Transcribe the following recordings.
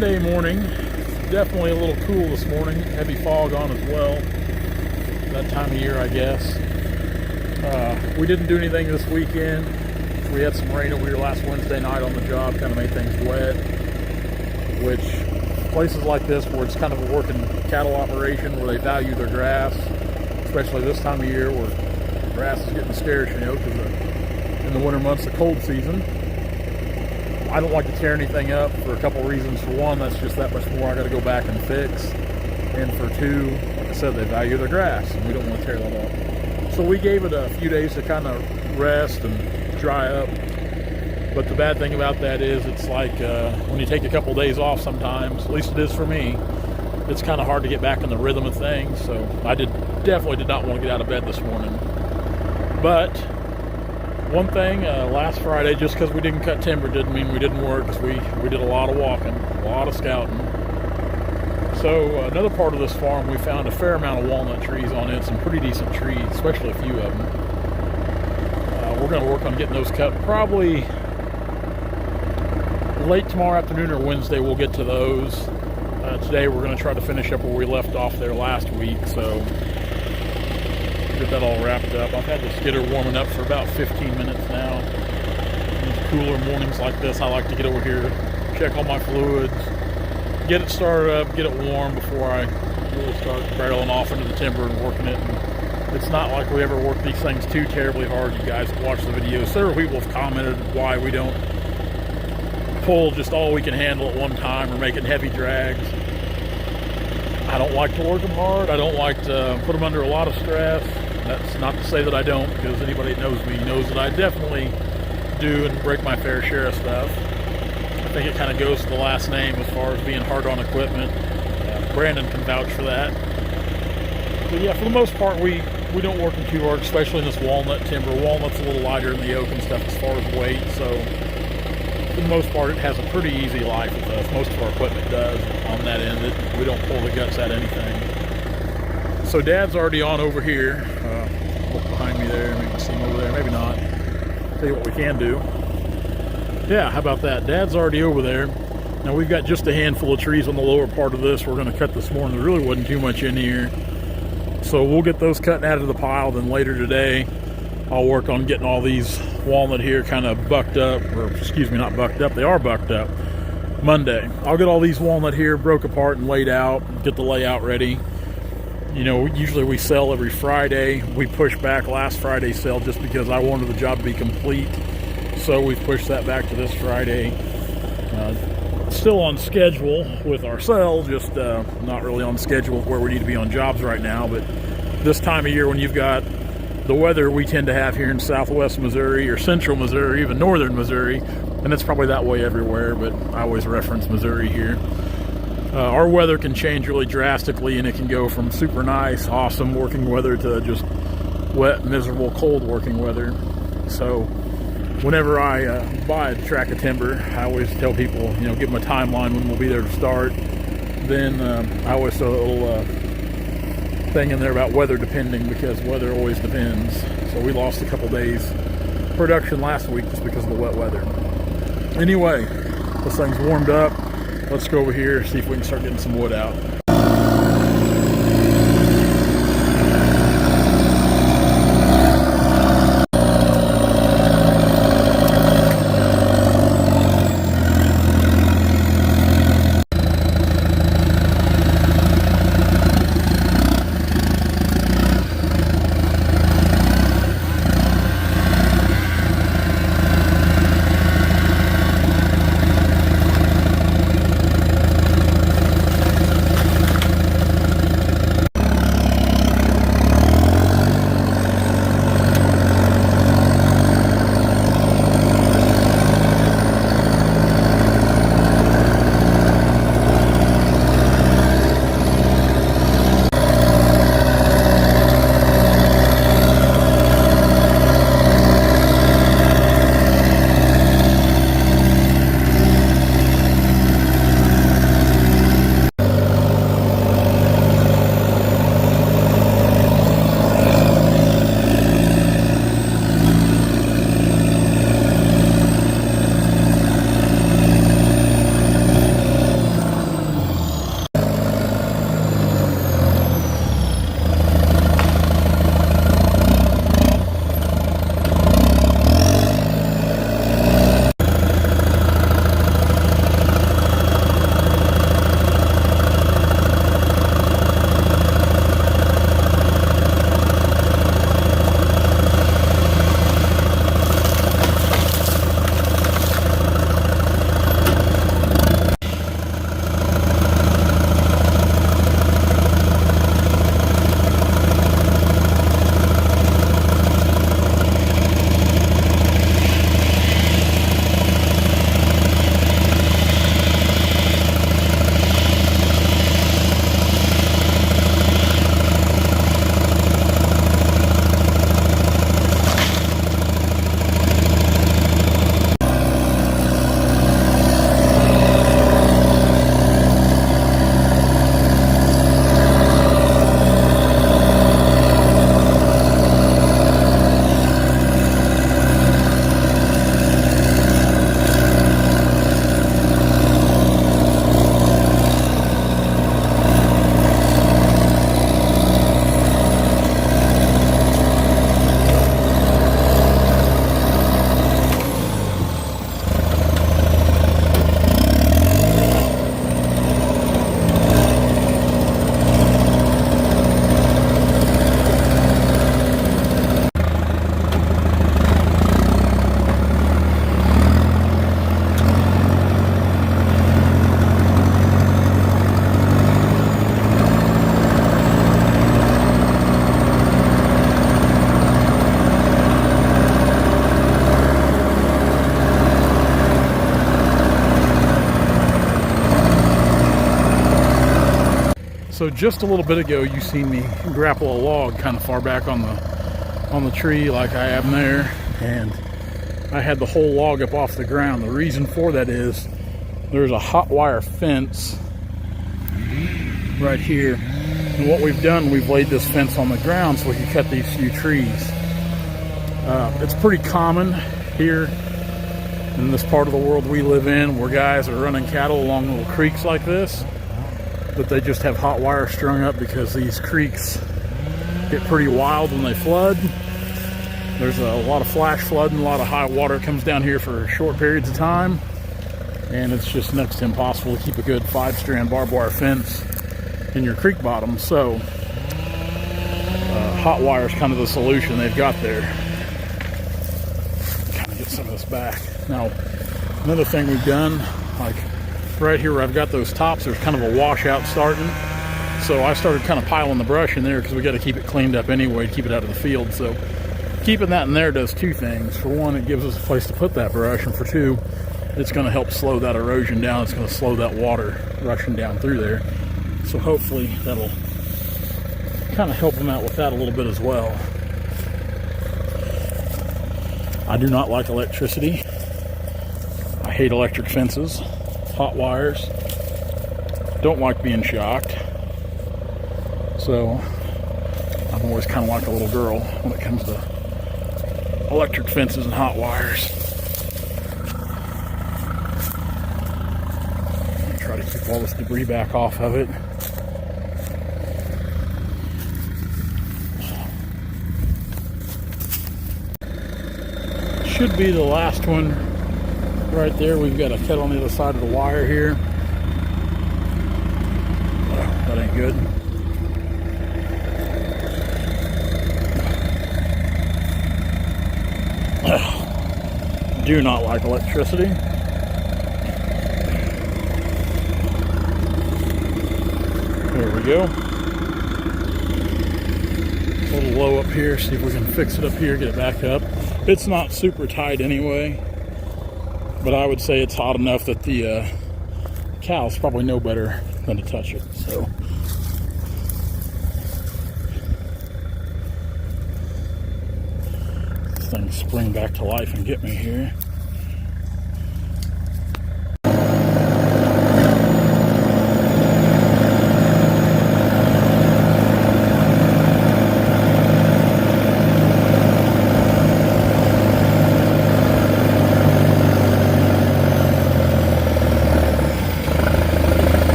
Monday morning. Definitely a little cool this morning. Heavy fog on as well. That time of year, I guess. We didn't do anything this weekend. We had some rain over here last Wednesday night on the job, kind of made things wet. Which, places like this where it's kind of a working cattle operation where they value their grass, especially this time of year where grass is getting scarce, you know, because in the winter months, the cold season. I don't like to tear anything up for a couple reasons. For one, that's just that much more I got to go back and fix. And for two, like I said, they value their grass, and we don't want to tear that up. So we gave it a few days to kind of rest and dry up. But the bad thing about that is it's like when you take a couple days off sometimes, at least it is for me, it's kind of hard to get back in the rhythm of things. So I definitely did not want to get out of bed this morning. But one thing, last Friday, just because we didn't cut timber didn't mean we didn't work, because we did a lot of walking, a lot of scouting. So another part of this farm, we found a fair amount of walnut trees on it, some pretty decent trees, especially a few of them. We're going to work on getting those cut probably late tomorrow afternoon or Wednesday. We'll get to those. Today we're going to try to finish up where we left off there last week, so get that all wrapped up. I've had the skidder warming up for about 15 minutes now. These cooler mornings like this, I like to get over here, check all my fluids, get it started up, get it warm before I really start barreling off into the timber and working it. And it's not like we ever work these things too terribly hard. You guys watch the videos. Several people have commented why we don't pull just all we can handle at one time or making heavy drags. I don't like to work them hard. I don't like to put them under a lot of stress. That's not to say that I don't, because anybody that knows me knows that I definitely do and break my fair share of stuff. I think it kind of goes to the last name as far as being hard on equipment. Brandon can vouch for that. But yeah, for the most part, we don't work them too hard, especially in this walnut timber. Walnut's a little lighter in the oak and stuff as far as weight, so for the most part, it has a pretty easy life with us. Most of our equipment does on that end. We don't pull the guts out of anything. So Dad's already on over here. Look behind me there. Maybe you can see him over there. Maybe not. Tell you what we can do. Yeah, how about that? Dad's already over there. Now we've got just a handful of trees on the lower part of this we're going to cut this morning. There really wasn't too much in here. So we'll get those cut and added to the pile. Then later today, I'll work on getting all these walnut here kind of bucked up. Or excuse me, not bucked up. They are bucked up. Monday. I'll get all these walnut here broke apart and laid out. Get the layout ready. You know, usually we sell every Friday. We pushed back last Friday's sale just because I wanted the job to be complete. So we've pushed that back to this Friday. Still on schedule with our sale, just not really on schedule where we need to be on jobs right now. But this time of year when you've got the weather we tend to have here in southwest Missouri or central Missouri, even northern Missouri, and it's probably that way everywhere, but I always reference Missouri here. Our weather can change really drastically, and it can go from super nice, awesome working weather to just wet, miserable, cold working weather. So whenever I buy a tract of timber, I always tell people, you know, give them a timeline when we'll be there to start. Then I always throw a little thing in there about weather depending, because weather always depends. So we lost a couple days production last week just because of the wet weather. Anyway, this thing's warmed up. Let's go over here, see if we can start getting some wood out. So just a little bit ago, you seen me grapple a log kind of far back on the tree like I am there, and I had the whole log up off the ground. The reason for that is there's a hot wire fence right here, and what we've done, we've laid this fence on the ground so we can cut these few trees. It's pretty common here in this part of the world we live in, where guys are running cattle along little creeks like this, but they just have hot wire strung up because these creeks get pretty wild when they flood. There's a lot of flash flooding, a lot of high water comes down here for short periods of time, and it's just next to impossible to keep a good 5-strand barbed wire fence in your creek bottom. So hot wire is kind of the solution they've got there. Kind of get some of this back. Now, another thing we've done, like right here where I've got those tops, there's kind of a washout starting. So I started kind of piling the brush in there because we got to keep it cleaned up anyway to keep it out of the field. So keeping that in there does two things. For one, it gives us a place to put that brush, and for two, it's going to help slow that erosion down. It's going to slow that water rushing down through there. So hopefully that'll kind of help them out with that a little bit as well. I do not like electricity. I hate electric fences, hot wires. Don't like being shocked. So I'm always kind of like a little girl when it comes to electric fences and hot wires. Try to keep all this debris back off of it. Should be the last one right there. We've got a cut on the other side of the wire here. That ain't good. Do not like electricity. There we go. A little low up here. See if we can fix it up here, get it back up. It's not super tight anyway, but I would say it's hot enough that the cows probably know better than to touch it. So this thing spring back to life and get me here.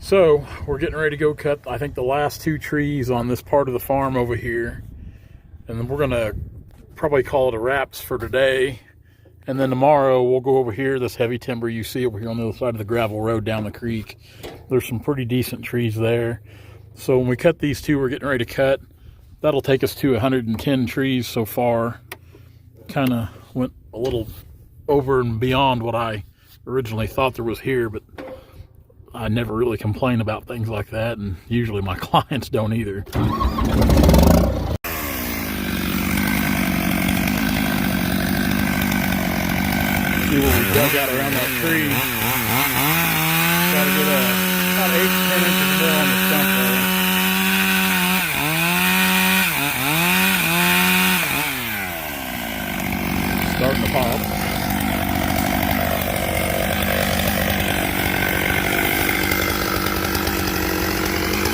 So we're getting ready to go cut, I think, the last 2 trees on this part of the farm over here. And then we're going to probably call it a wraps for today. And then tomorrow we'll go over here, this heavy timber you see over here on the other side of the gravel road down the creek. There's some pretty decent trees there. So when we cut these 2 we're getting ready to cut, that'll take us to 110 trees so far. Kind of went a little over and beyond what I originally thought there was here, but I never really complain about things like that, and usually my clients don't either. See what we dug out around that tree. Got to get about 8 to 10 inches more on the stump there. Starting to pop.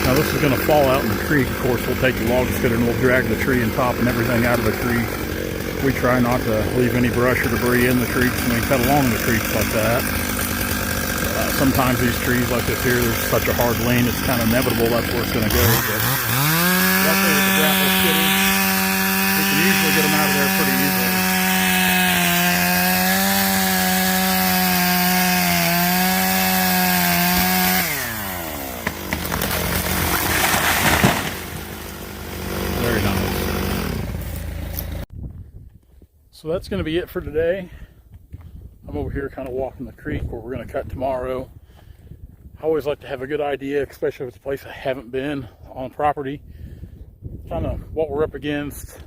Now this is going to fall out in the creek. Of course, we'll take the log skidder and we'll drag the tree and top and everything out of the creek. We try not to leave any brush or debris in the creeks when we cut along the creeks like that. Sometimes these trees like this here, there's such a hard lean, it's kind of inevitable that's where it's going to go. But luckily with the grapple skidder, we can usually get them out of there pretty easily. So that's going to be it for today. I'm over here kind of walking the creek where we're going to cut tomorrow. I always like to have a good idea, especially if it's a place I haven't been on property, kind of what we're up against,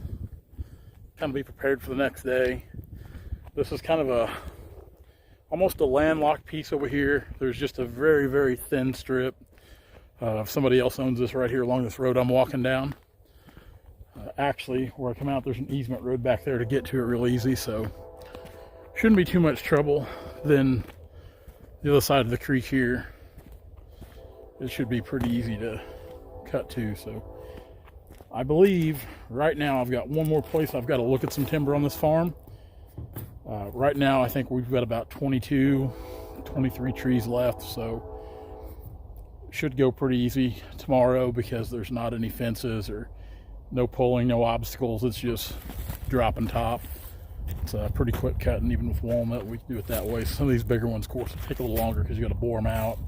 kind of be prepared for the next day. This is kind of almost a landlocked piece over here. There's just a very, very thin strip. Somebody else owns this right here along this road I'm walking down. Actually, where I come out, there's an easement road back there to get to it real easy, so shouldn't be too much trouble. Then the other side of the creek here, it should be pretty easy to cut to. So I believe right now I've got one more place I've got to look at some timber on this farm. Right now I think we've got about 22, 23 trees left, so should go pretty easy tomorrow because there's not any fences or no pulling, no obstacles. It's just drop and top. It's a pretty quick cut, and even with walnut we can do it that way. Some of these bigger ones, of course, will take a little longer because you got to bore them out,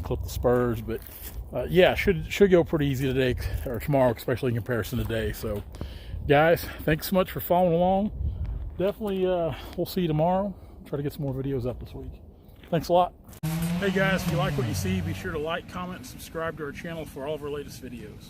clip the spurs. But yeah, should go pretty easy today or tomorrow, especially in comparison to today. So guys, thanks so much for following along. Definitely we'll see you tomorrow. Try to get some more videos up this week. Thanks a lot. Hey guys, if you like what you see, be sure to like, comment, and subscribe to our channel for all of our latest videos.